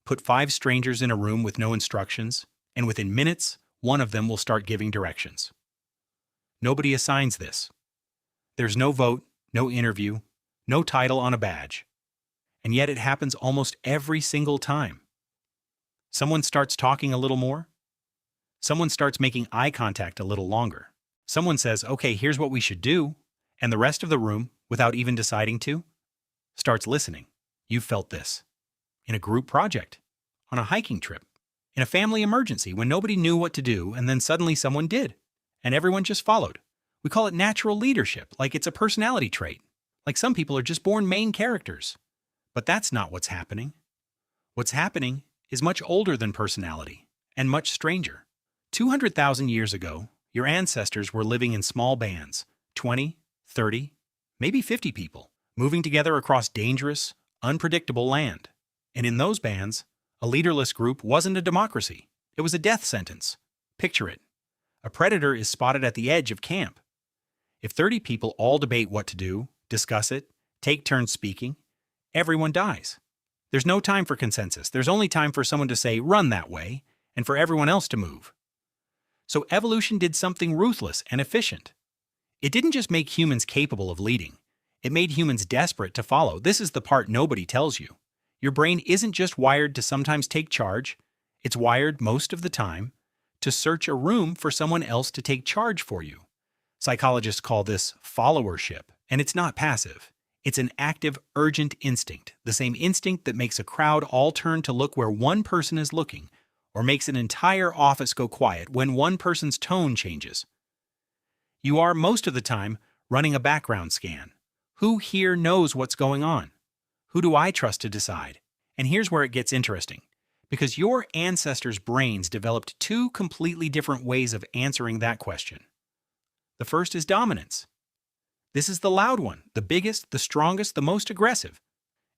Put 5 strangers in a room with no instructions, and within minutes, one of them will start giving directions. Nobody assigns this. There's no vote, no interview, no title on a badge. And yet it happens almost every single time. Someone starts talking a little more. Someone starts making eye contact a little longer. Someone says, "Okay, here's what we should do," and the rest of the room, without even deciding to, starts listening. You've felt this. In a group project, on a hiking trip, in a family emergency when nobody knew what to do and then suddenly someone did, and everyone just followed. We call it natural leadership, like it's a personality trait, like some people are just born main characters. But that's not what's happening. What's happening is much older than personality, and much stranger. 200,000 years ago, your ancestors were living in small bands, 20, 30, maybe 50 people, moving together across dangerous, unpredictable land. And in those bands, a leaderless group wasn't a democracy. It was a death sentence. Picture it. A predator is spotted at the edge of camp. If 30 people all debate what to do, discuss it, take turns speaking, everyone dies. There's no time for consensus. There's only time for someone to say, "Run that way," and for everyone else to move. So evolution did something ruthless and efficient. It didn't just make humans capable of leading. It made humans desperate to follow. This is the part nobody tells you. Your brain isn't just wired to sometimes take charge. It's wired, most of the time, to search a room for someone else to take charge for you. Psychologists call this followership, and it's not passive. It's an active, urgent instinct, the same instinct that makes a crowd all turn to look where one person is looking, or makes an entire office go quiet when one person's tone changes. You are, most of the time, running a background scan. Who here knows what's going on? Who do I trust to decide? And here's where it gets interesting. Because your ancestors' brains developed 2 completely different ways of answering that question. The first is dominance. This is the loud one, the biggest, the strongest, the most aggressive.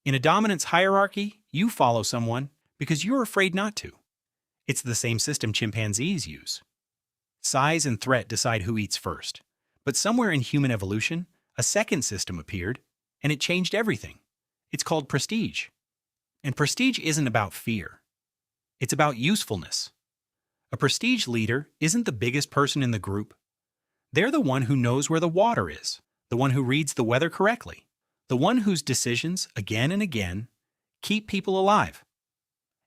In a dominance hierarchy, you follow someone because you're afraid not to. It's the same system chimpanzees use. Size and threat decide who eats first. But somewhere in human evolution, a second system appeared, and it changed everything. It's called prestige. And prestige isn't about fear. It's about usefulness. A prestige leader isn't the biggest person in the group. They're the one who knows where the water is, the one who reads the weather correctly, the one whose decisions, again and again, keep people alive.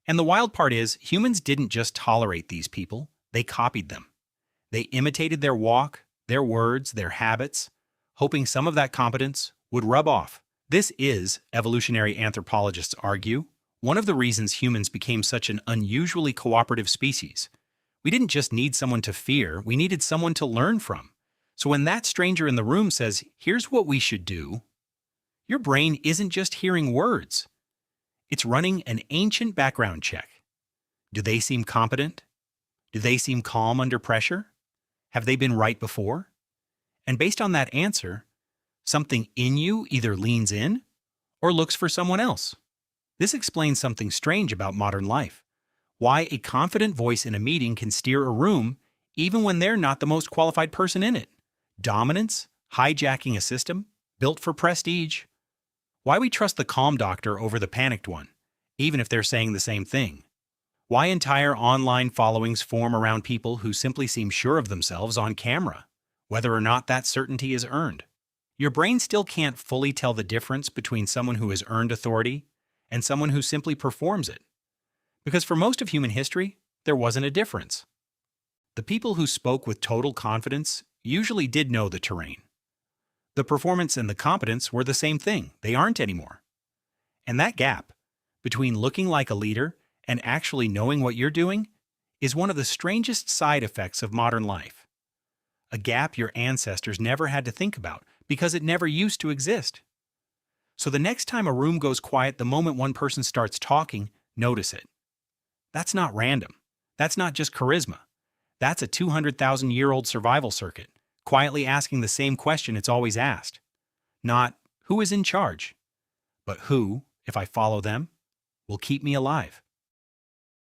And the wild part is, humans didn't just tolerate these people, they copied them. They imitated their walk, their words, their habits, hoping some of that competence would rub off. This is, evolutionary anthropologists argue, one of the reasons humans became such an unusually cooperative species. We didn't just need someone to fear, we needed someone to learn from. So when that stranger in the room says, "Here's what we should do," your brain isn't just hearing words. It's running an ancient background check. Do they seem competent? Do they seem calm under pressure? Have they been right before? And based on that answer, something in you either leans in or looks for someone else. This explains something strange about modern life. Why a confident voice in a meeting can steer a room even when they're not the most qualified person in it. Dominance, hijacking a system, built for prestige. Why we trust the calm doctor over the panicked one, even if they're saying the same thing. Why entire online followings form around people who simply seem sure of themselves on camera, whether or not that certainty is earned. Your brain still can't fully tell the difference between someone who has earned authority and someone who simply performs it. Because for most of human history, there wasn't a difference. The people who spoke with total confidence usually did know the terrain. The performance and the competence were the same thing. They aren't anymore. And that gap between looking like a leader and actually knowing what you're doing is one of the strangest side effects of modern life. A gap your ancestors never had to think about because it never used to exist. So the next time a room goes quiet, the moment one person starts talking, notice it. That's not random. That's not just charisma. That's a 200,000-year-old survival circuit, quietly asking the same question it's always asked. Not, who is in charge? But who, if I follow them, will keep me alive?